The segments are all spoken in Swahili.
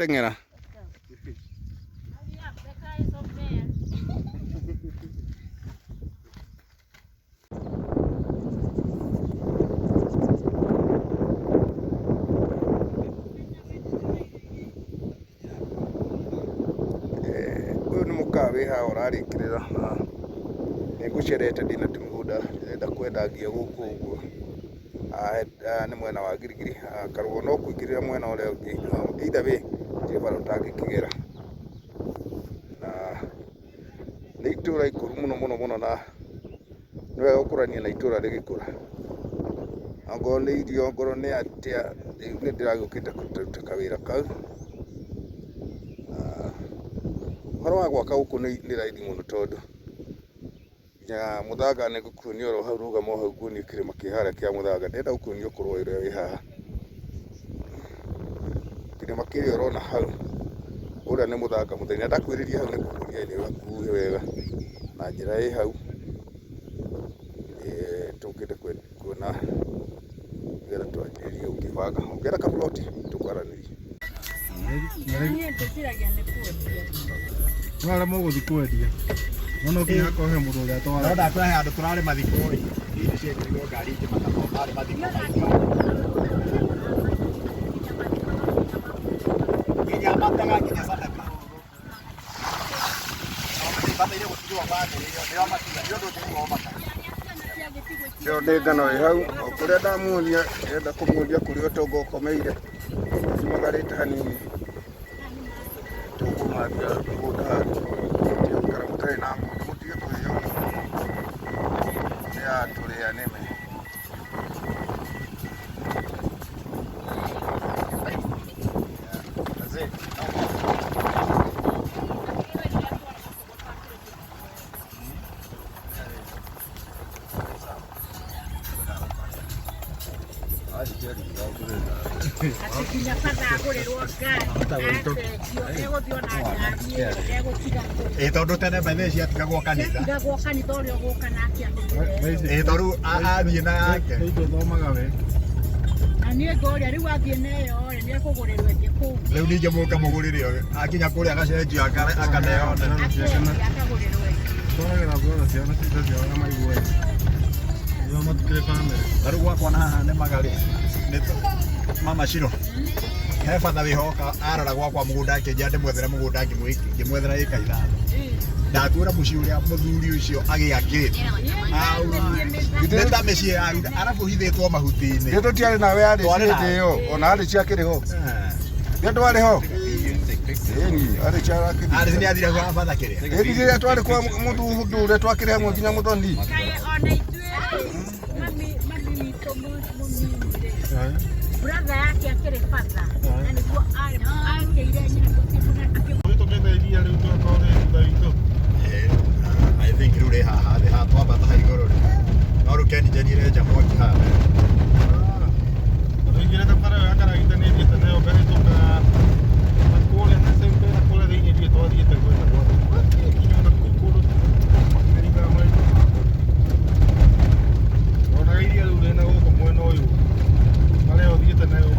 Teng'era. Uyu ni mukawi haha urarikirira na nigucerete ndina timiguda ndenda kwendagia guku uguo. Ni mwena wa Girigiri karugo no kuingirira mwena uria ungi either way bara utangikigera na ni itura ikuru muno na niwe ukurania na itura rigikura ango ni irio ngoro ni atia ni ndiragukita kuruta kawira kau horo wa gwaka guku ni raidi muno tondu ya muthanga ni gukunia ro hau rugamo hau kunia kirima kihara kia muthanga ndenda gukunia ukorwo ire wi haha kirima kiria urona hau uria ni muthanga muthenya ndakwiriria hau ni gukunia ni wakuhe wega na njira ĩ hau tukite kuona ngira twanjirie ukibanga ngira kaploti tukwaranirie Wala mogo dikwendia. Nono kinyako he mundu uria twara. Nda kwa handu turare mathiko ri. Indi ciethirio ngari ingi matare mathiko. Nginya mataga nginya sadaka. Bataire guthiwa bande rio matiga ndio ndio mata. Yo ndi ngano ĩ hau kuria ndamuonia enda kumuonia kuria utongo ukomeire cimagarite hanini tukumathia mũgũnda tukara mũtarĩ na mũndũ mũtige kũheo nĩ ya Turianime. Tondu tene mbere ciatigagwo kanitha. Tigagwo kanitha uria guka nake athire. Tondu athie na yake. Thomaga we. Na niĩ ngoria rĩu athiĩ neyo nĩ ekũgũrĩrwo ĩngĩ kũu. Rĩu ningĩ mũka mũgũrĩre akinya kũrĩa agacenjio akaneo. Akagũrĩrwo ĩngĩ. Twaragĩra mbura ciana ciao na maigua. Ndio matukire family. Rĩu gwakwa na haha nĩ magari. Mama Shiro. He bata wihoka arora gwakwa mugunda akĩnja ndĩmwethere mũgũnda ngĩmwethera ĩka ithano. Ndakwĩra mũciĩ ũrĩa mũthuri ũcio agĩakĩte. Ndĩta mĩciĩ ya arabu hithĩtwo mahuti-inĩ. Nĩ tũtiarĩ nawe arĩ hĩndĩ ĩyo ona arĩ ciakĩrĩ ho. Nĩ twarĩ ho. Ĩni arĩ ciakĩrĩ. Arĩ nĩ athire kwa bata kĩrĩa. Hĩndĩ ĩrĩa twarĩ kwa mũthuri ũrĩa twakĩrĩ hamwe nginya mũthoni. Ona ithuĩ mami witũ mũnini brother yake akĩrĩ bata na nĩguo akĩire nyina tũkĩtheiria rĩu twakorwo nĩ thutha witũ. I think rĩu rĩ haha thĩ haha twambata ha igũrũ no rĩu kenjenire nja mwaki haha. Tũingĩrĩte bara ĩyo ya karagithanĩtie tene ĩyo mbere tũkaga kũrĩa na cembe na kũrĩa thĩinĩ ndiĩ twathiĩte gwetha gwathu nginya ona kũu kũndũ makĩringaga maitũ. Onaga iria rĩu rĩna gũkũ mwena ũyũ harĩa ũthiĩte nayo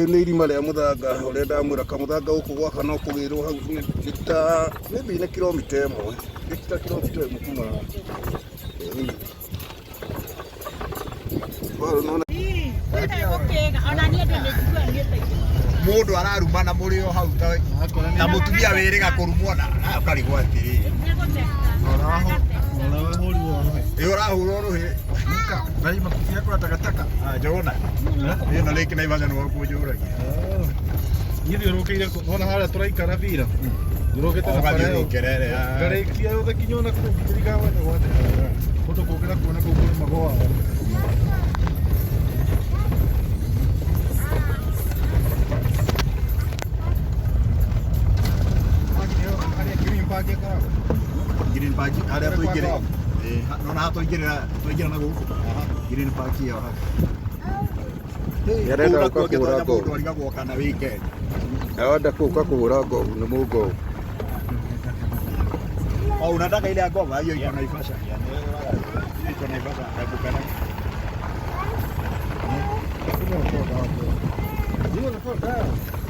Rĩu nĩ irima rĩa mũthanga ũrĩa ndamwĩra kamũthanga gũkũ gwaka no kũgĩrwo hau nĩ ta maybe nĩ kilomita ĩmwe ta kilomita ĩmwe kuma Mũndũ araruma na mũrĩo hau ta mũtumia wĩrĩga kũrumwo na ũkarigwo atĩrĩ ũrahũrwo rũhĩ Nai makufia kwa takataka. njogona ĩno rĩngĩ Naivasha nĩ wakuo njũragia Hivi urokeire kuona hala turaikara vira. Urokete na pareo. Garekia yothe kinyona kuthiriga wete wote. Foto kokera kuona kokore magoa. Green park arĩa tũingĩre no na tũingĩra na gũkũ green park ĩyo Yarenda kũhũra ngo. Twariga gwoka na weekend Arenda kũhũra ngo nĩ mũngo. Unataka ile ngoma hiyo iko Naivasha. Iko Naivasha nakupenda.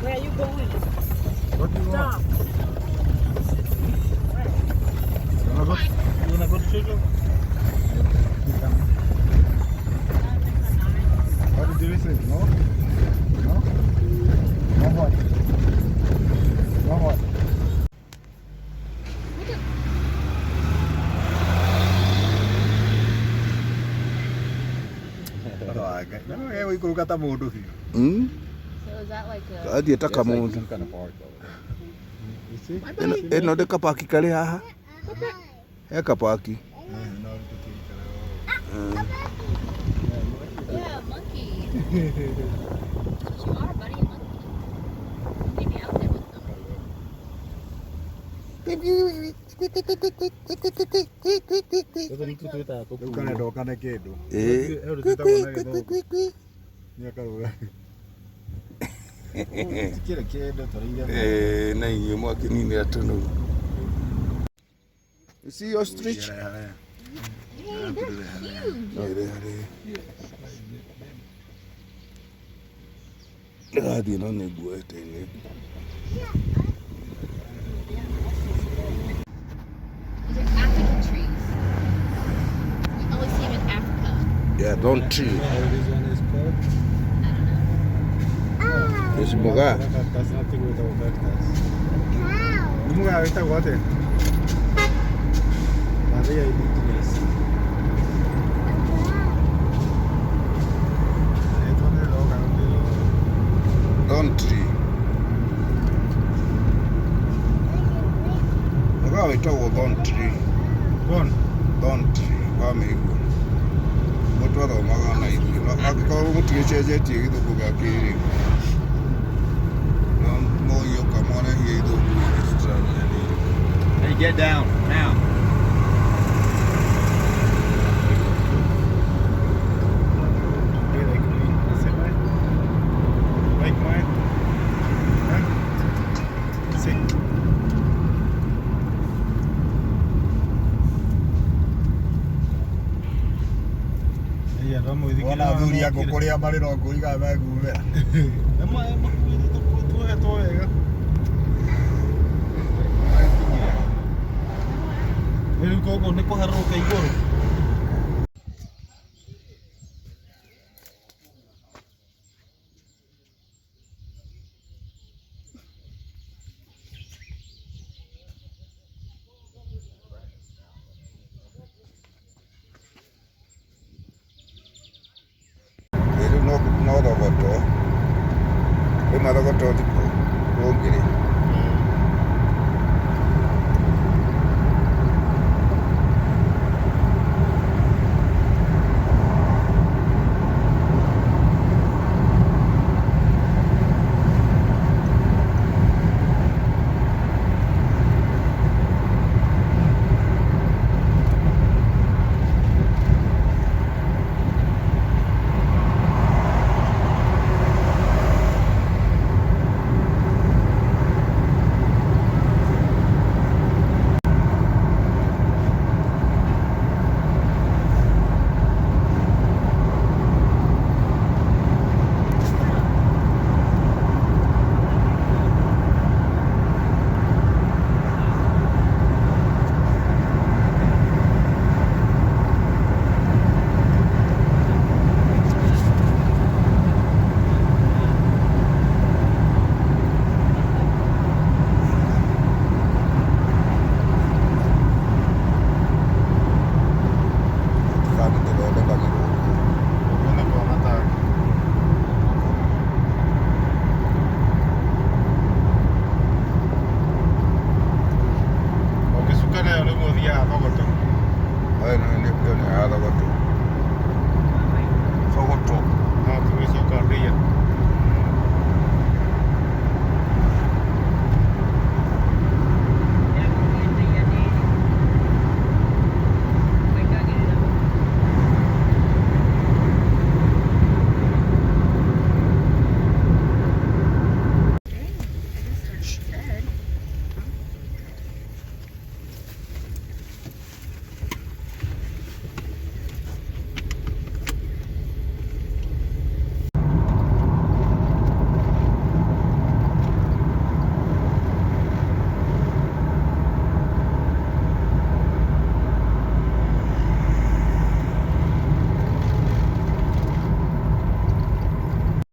Where are you going? What do you want? Stop. You wanna go to church? What did you say? No? No? No what? No what? Ikuruka ta mũndũ biũ. So is that like a... Athiĩ ta kamũndũ. Ĩno ndĩ kapaki karĩ haha. He kapaki. Yeah, monkey. You are, buddy, a monkey. Leave me out there with them. Ukanenda ukane kĩndũ. Kile kĩndũ tũrĩire. Na inyuĩ mwakininĩra tũnũgu. You see your stretch? Ngathiĩ no nĩ nguoete-inĩ. These are African trees. You only see them in Africa. Yeah, don't tree. This one is called? Esse muga? Cactus, nothing without cactus. Muga esta guate. Maria indigenous. Don't tree. Muga wĩtagwo don't tree. Don't tree. Wamĩigua. Mũndũ athomaga na ithuĩ. No angĩkorwo mũtigĩcenjetie gĩthũngũ gĩa kĩrĩu. Hey, get down now. Like mine? Huh? Sick. Yeah, vamos a Wala athuri a ngũkũ rĩa marĩ no ngũiga megumĩra. Rĩu koguo nĩ kũharũrũka igũrũ. Rĩu no thogotwo. Kwĩ mathogotwo thikũ.